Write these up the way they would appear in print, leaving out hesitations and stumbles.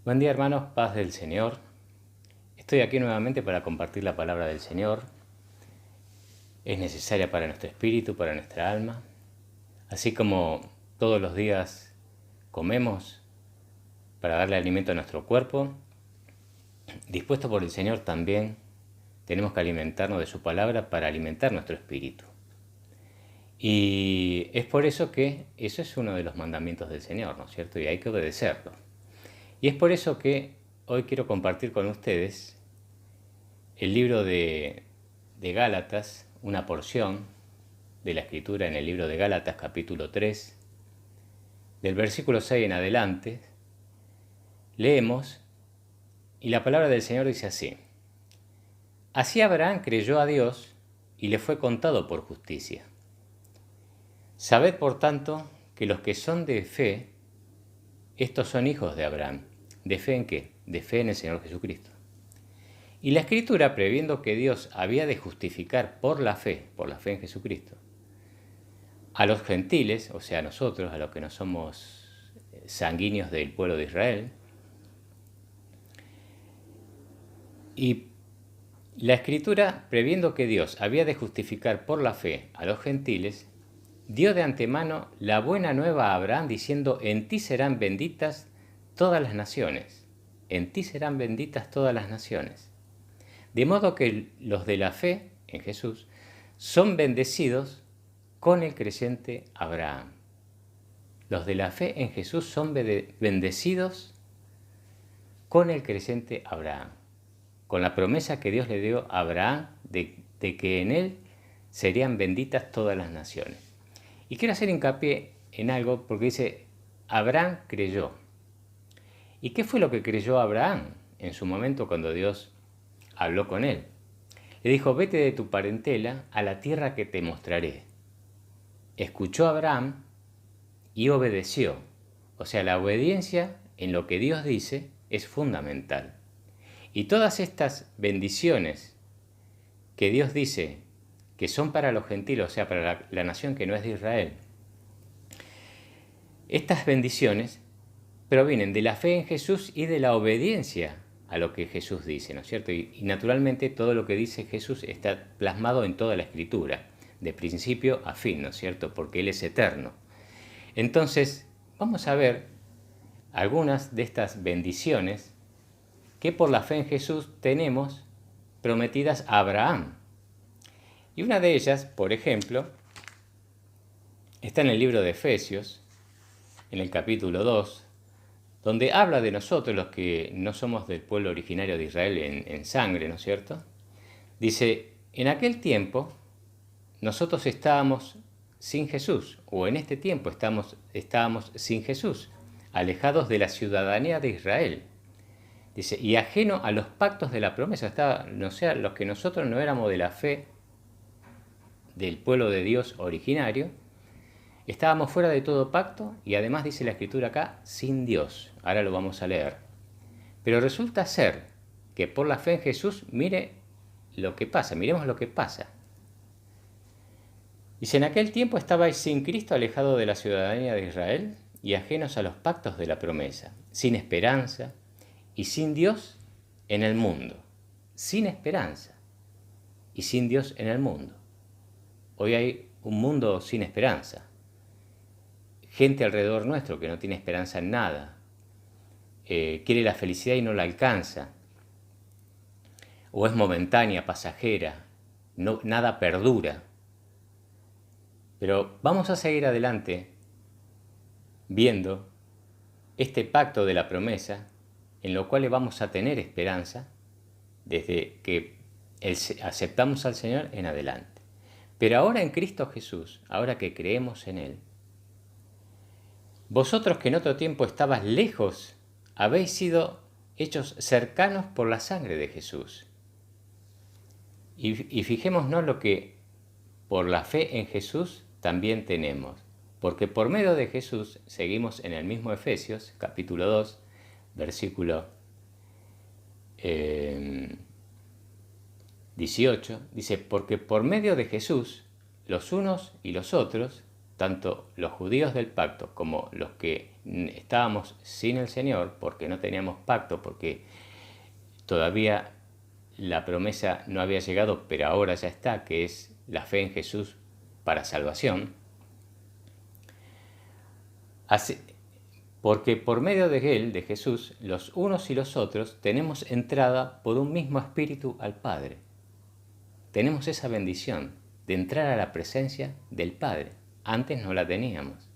Buen día, hermanos, paz del Señor. Estoy aquí nuevamente para compartir la palabra del Señor. Es necesaria para nuestro espíritu, para nuestra alma. Así como todos los días comemos para darle alimento a nuestro cuerpo, dispuesto por el Señor también tenemos que alimentarnos de su palabra para alimentar nuestro espíritu. Y es por eso que eso es uno de los mandamientos del Señor, ¿no es cierto? Y hay que obedecerlo. Y es por eso que hoy quiero compartir con ustedes el libro de Gálatas, una porción de la Escritura en el libro de Gálatas, capítulo 3, del versículo 6 en adelante, leemos, y la palabra del Señor dice así: Así Abraham creyó a Dios y le fue contado por justicia. Sabed, por tanto, que los que son de fe, estos son hijos de Abraham. ¿De fe en qué? De fe en el Señor Jesucristo. Y la Escritura, previendo que Dios había de justificar por la fe en Jesucristo, a los gentiles, o sea, a nosotros, a los que no somos sanguíneos del pueblo de Israel, y la Escritura, previendo que Dios había de justificar por la fe a los gentiles, dio de antemano la buena nueva a Abraham, diciendo: en ti serán benditas todas las naciones. En ti serán benditas todas las naciones. De modo que los de la fe en Jesús son bendecidos con el creyente Abraham. Los de la fe en Jesús son bendecidos con el creyente Abraham, con la promesa que Dios le dio a Abraham de que en él serían benditas todas las naciones. Y quiero hacer hincapié en algo porque dice: Abraham creyó. ¿Y qué fue lo que creyó Abraham en su momento cuando Dios habló con él? Le dijo: vete de tu parentela a la tierra que te mostraré. Escuchó Abraham y obedeció. O sea, la obediencia en lo que Dios dice es fundamental. Y todas estas bendiciones que Dios dice que son para los gentiles, o sea, para la nación que no es de Israel, estas bendiciones provienen de la fe en Jesús y de la obediencia a lo que Jesús dice, ¿no es cierto? Y naturalmente todo lo que dice Jesús está plasmado en toda la Escritura, de principio a fin, ¿no es cierto? Porque Él es eterno. Entonces, vamos a ver algunas de estas bendiciones que por la fe en Jesús tenemos prometidas a Abraham. Y una de ellas, por ejemplo, está en el libro de Efesios, en el capítulo 2, donde habla de nosotros, los que no somos del pueblo originario de Israel en sangre, ¿no es cierto? Dice: en aquel tiempo nosotros estábamos sin Jesús, o en este tiempo estábamos sin Jesús, alejados de la ciudadanía de Israel. Dice: y ajeno a los pactos de la promesa. O sea, los que nosotros no éramos de la fe del pueblo de Dios originario, estábamos fuera de todo pacto y además dice la Escritura acá, sin Dios. Ahora lo vamos a leer. Pero resulta ser que por la fe en Jesús, mire lo que pasa, miremos lo que pasa. Dice: en aquel tiempo estabais sin Cristo, alejados de la ciudadanía de Israel y ajenos a los pactos de la promesa, sin esperanza y sin Dios en el mundo. Sin esperanza y sin Dios en el mundo. Hoy hay un mundo sin esperanza. Gente alrededor nuestro que no tiene esperanza en nada. Quiere la felicidad y no la alcanza. O es momentánea, pasajera. Nada perdura. Pero vamos a seguir adelante viendo este pacto de la promesa, en lo cual vamos a tener esperanza desde que aceptamos al Señor en adelante. Pero ahora en Cristo Jesús, ahora que creemos en Él, vosotros que en otro tiempo estabas lejos, habéis sido hechos cercanos por la sangre de Jesús. Y fijémonos lo que por la fe en Jesús también tenemos. Porque por medio de Jesús, seguimos en el mismo Efesios, capítulo 2, versículo 18, dice: porque por medio de Jesús, los unos y los otros, tanto los judíos del pacto como los que estábamos sin el Señor, porque no teníamos pacto, porque todavía la promesa no había llegado, pero ahora ya está, que es la fe en Jesús para salvación. Porque por medio de Él, de Jesús, los unos y los otros tenemos entrada por un mismo espíritu al Padre. Tenemos esa bendición de entrar a la presencia del Padre. Antes no la teníamos.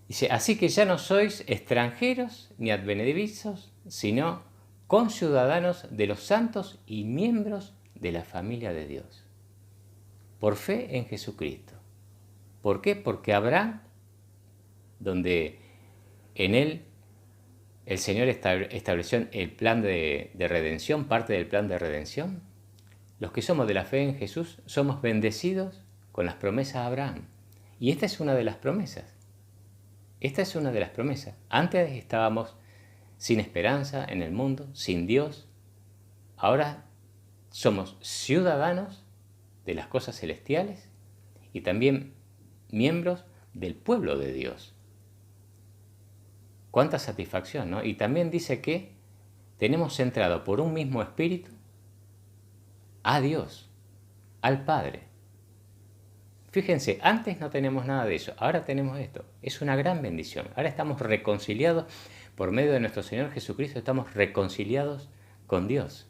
Dice, así que ya no sois extranjeros ni advenedizos, sino conciudadanos de los santos y miembros de la familia de Dios. Por fe en Jesucristo. ¿Por qué? Porque Abraham, donde en él el Señor estableció el plan de redención, parte del plan de redención, los que somos de la fe en Jesús somos bendecidos con las promesas de Abraham. Y esta es una de las promesas. Esta es una de las promesas. Antes estábamos sin esperanza en el mundo, sin Dios. Ahora somos ciudadanos de las cosas celestiales y también miembros del pueblo de Dios. Cuánta satisfacción, ¿no? Y también dice que tenemos entrado por un mismo espíritu a Dios, al Padre. Fíjense, antes no tenemos nada de eso, ahora tenemos esto. Es una gran bendición. Ahora estamos reconciliados por medio de nuestro Señor Jesucristo, estamos reconciliados con Dios.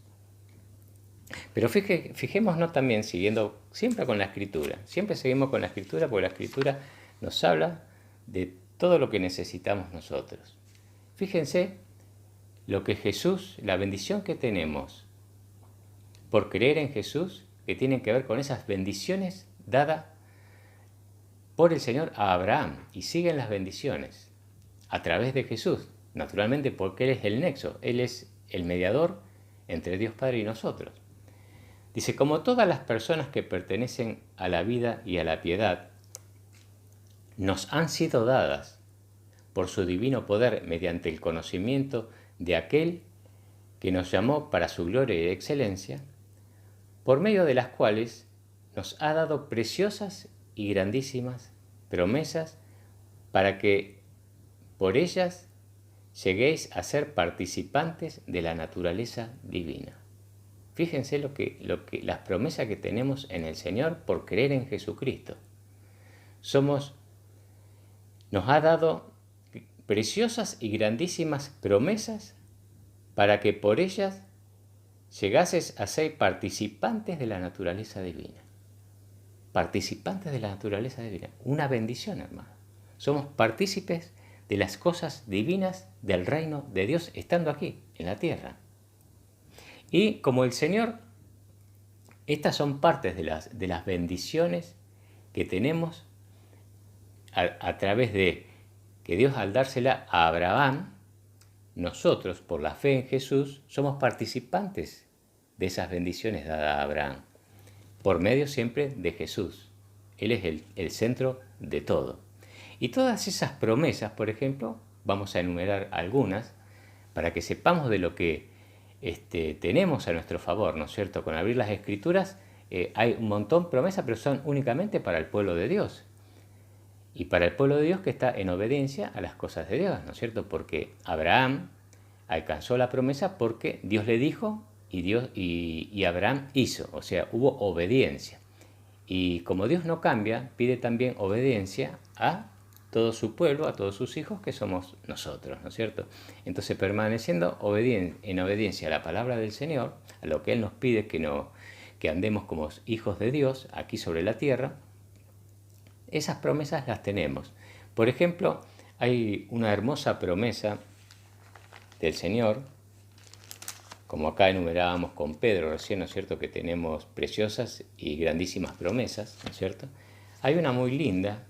Pero fijémonos también, siguiendo siempre con la Escritura. Siempre seguimos con la Escritura porque la Escritura nos habla de todo lo que necesitamos nosotros. Fíjense lo que Jesús, la bendición que tenemos por creer en Jesús, que tienen que ver con esas bendiciones dadas por el Señor a Abraham. Y siguen las bendiciones a través de Jesús, naturalmente porque Él es el nexo, Él es el mediador entre Dios Padre y nosotros. Dice, como todas las personas que pertenecen a la vida y a la piedad, nos han sido dadas por su divino poder mediante el conocimiento de aquel que nos llamó para su gloria y excelencia, por medio de las cuales nos ha dado preciosas y grandísimas promesas para que por ellas lleguéis a ser participantes de la naturaleza divina. Fíjense las promesas que tenemos en el Señor por creer en Jesucristo. Nos ha dado preciosas y grandísimas promesas para que por ellas llegases a ser participantes de la naturaleza divina. Participantes de la naturaleza divina. Una bendición, hermano. Somos partícipes de las cosas divinas del reino de Dios estando aquí, en la tierra. Y como el Señor, estas son partes de las bendiciones que tenemos a través de que Dios, al dársela a Abraham, nosotros, por la fe en Jesús, somos participantes de esas bendiciones dadas a Abraham, por medio siempre de Jesús. Él es el centro de todo. Y todas esas promesas, por ejemplo, vamos a enumerar algunas, para que sepamos de lo que tenemos a nuestro favor, ¿no es cierto? Con abrir las Escrituras hay un montón de promesas, pero son únicamente para el pueblo de Dios. Y para el pueblo de Dios que está en obediencia a las cosas de Dios, ¿no es cierto? Porque Abraham alcanzó la promesa porque Dios le dijo y Abraham hizo, o sea, hubo obediencia. Y como Dios no cambia, pide también obediencia a todo su pueblo, a todos sus hijos, que somos nosotros, ¿no es cierto? Entonces, permaneciendo en obediencia a la palabra del Señor, a lo que Él nos pide que andemos como hijos de Dios aquí sobre la tierra, esas promesas las tenemos. Por ejemplo, hay una hermosa promesa del Señor, como acá enumerábamos con Pedro recién, ¿no es cierto?, que tenemos preciosas y grandísimas promesas, ¿no es cierto? Hay una muy linda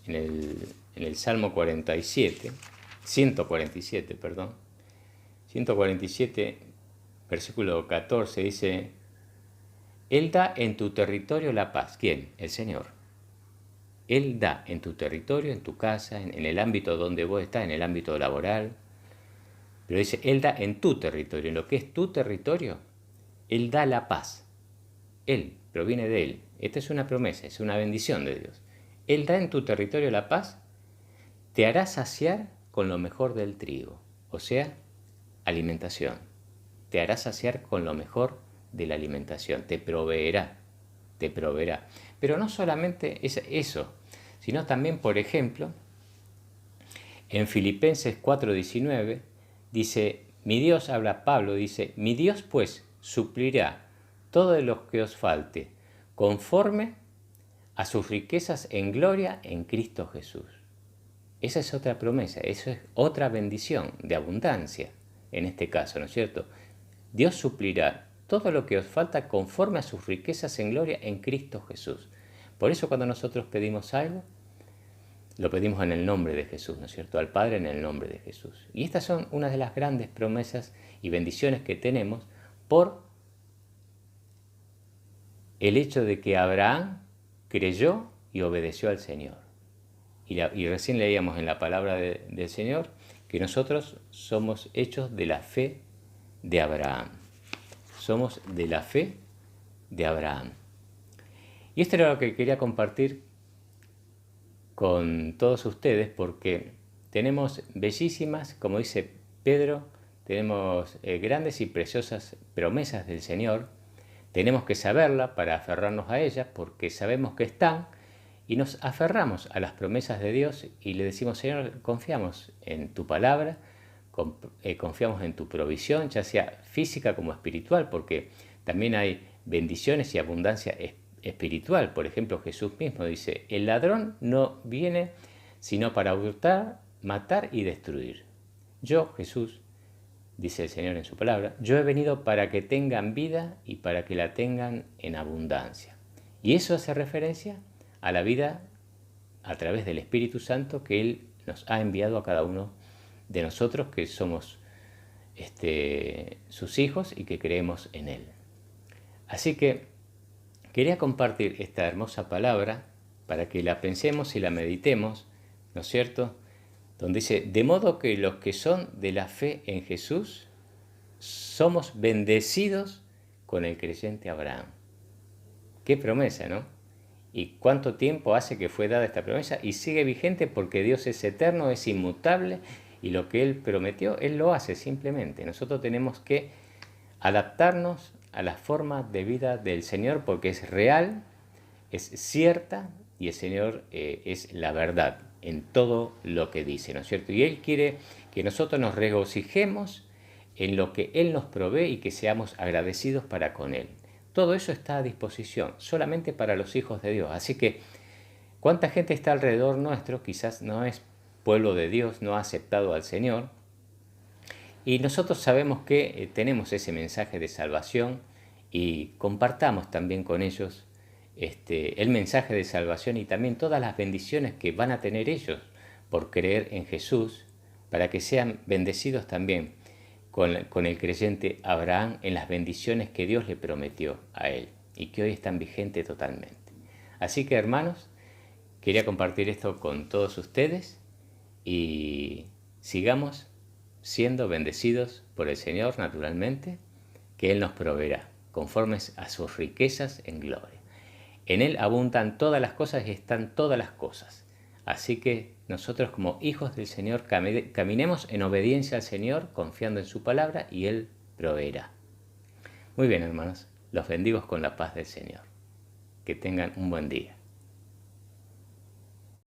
en el Salmo 147, perdón. 147, versículo 14, dice, Él da en tu territorio la paz. ¿Quién? El Señor. Él da en tu territorio, en tu casa, en el ámbito donde vos estás, en el ámbito laboral. Pero dice, Él da en tu territorio, en lo que es tu territorio, Él da la paz. Él, proviene de Él. Esta es una promesa, es una bendición de Dios. Él da en tu territorio la paz te hará saciar con lo mejor del trigo, o sea, alimentación. Te hará saciar con lo mejor de la alimentación, te proveerá, te proveerá. Pero no solamente es eso, sino también, por ejemplo, en Filipenses 4:19 dice, mi Dios, habla Pablo, dice, mi Dios pues suplirá todo lo que os falte, conforme a sus riquezas en gloria en Cristo Jesús. Esa es otra promesa, eso es otra bendición de abundancia, en este caso, ¿no es cierto? Dios suplirá todo lo que os falta conforme a sus riquezas en gloria en Cristo Jesús. Por eso cuando nosotros pedimos algo, lo pedimos en el nombre de Jesús, ¿no es cierto? Al Padre en el nombre de Jesús. Y estas son una de las grandes promesas y bendiciones que tenemos por el hecho de que Abraham creyó y obedeció al Señor. Y recién leíamos en la palabra del Señor que nosotros somos hechos de la fe de Abraham. Somos de la fe de Abraham. Y esto era lo que quería compartir con todos ustedes porque tenemos bellísimas, como dice Pedro, tenemos grandes y preciosas promesas del Señor. Tenemos que saberla para aferrarnos a ellas porque sabemos que están y nos aferramos a las promesas de Dios y le decimos, Señor, confiamos en tu palabra, confiamos en tu provisión, ya sea física como espiritual, porque también hay bendiciones y abundancia espiritual. Por ejemplo, Jesús mismo dice, el ladrón no viene sino para hurtar, matar y destruir. Yo, Jesús, dice el Señor en su palabra, yo he venido para que tengan vida y para que la tengan en abundancia. Y eso hace referencia a la vida a través del Espíritu Santo que Él nos ha enviado a cada uno de nosotros que somos sus hijos y que creemos en Él. Así que quería compartir esta hermosa palabra para que la pensemos y la meditemos, ¿no es cierto? Donde dice, de modo que los que son de la fe en Jesús somos bendecidos con el creyente Abraham. Qué promesa, ¿no? ¿Y cuánto tiempo hace que fue dada esta promesa? Y sigue vigente porque Dios es eterno, es inmutable y lo que Él prometió, Él lo hace simplemente. Nosotros tenemos que adaptarnos a la forma de vida del Señor porque es real, es cierta y el Señor es la verdad en todo lo que dice, ¿no es cierto? Y Él quiere que nosotros nos regocijemos en lo que Él nos provee y que seamos agradecidos para con Él. Todo eso está a disposición, solamente para los hijos de Dios. Así que, ¿cuánta gente está alrededor nuestro? Quizás no es pueblo de Dios, no ha aceptado al Señor. Y nosotros sabemos que tenemos ese mensaje de salvación y compartamos también con ellos el mensaje de salvación y también todas las bendiciones que van a tener ellos por creer en Jesús, para que sean bendecidos también con el creyente Abraham en las bendiciones que Dios le prometió a él y que hoy están vigentes totalmente. Así que, hermanos, quería compartir esto con todos ustedes y sigamos siendo bendecidos por el Señor naturalmente, que Él nos proveerá conformes a sus riquezas en gloria. En Él abundan todas las cosas y están todas las cosas. Así que nosotros como hijos del Señor caminemos en obediencia al Señor, confiando en su palabra y Él proveerá. Muy bien, hermanos, los bendigo con la paz del Señor. Que tengan un buen día.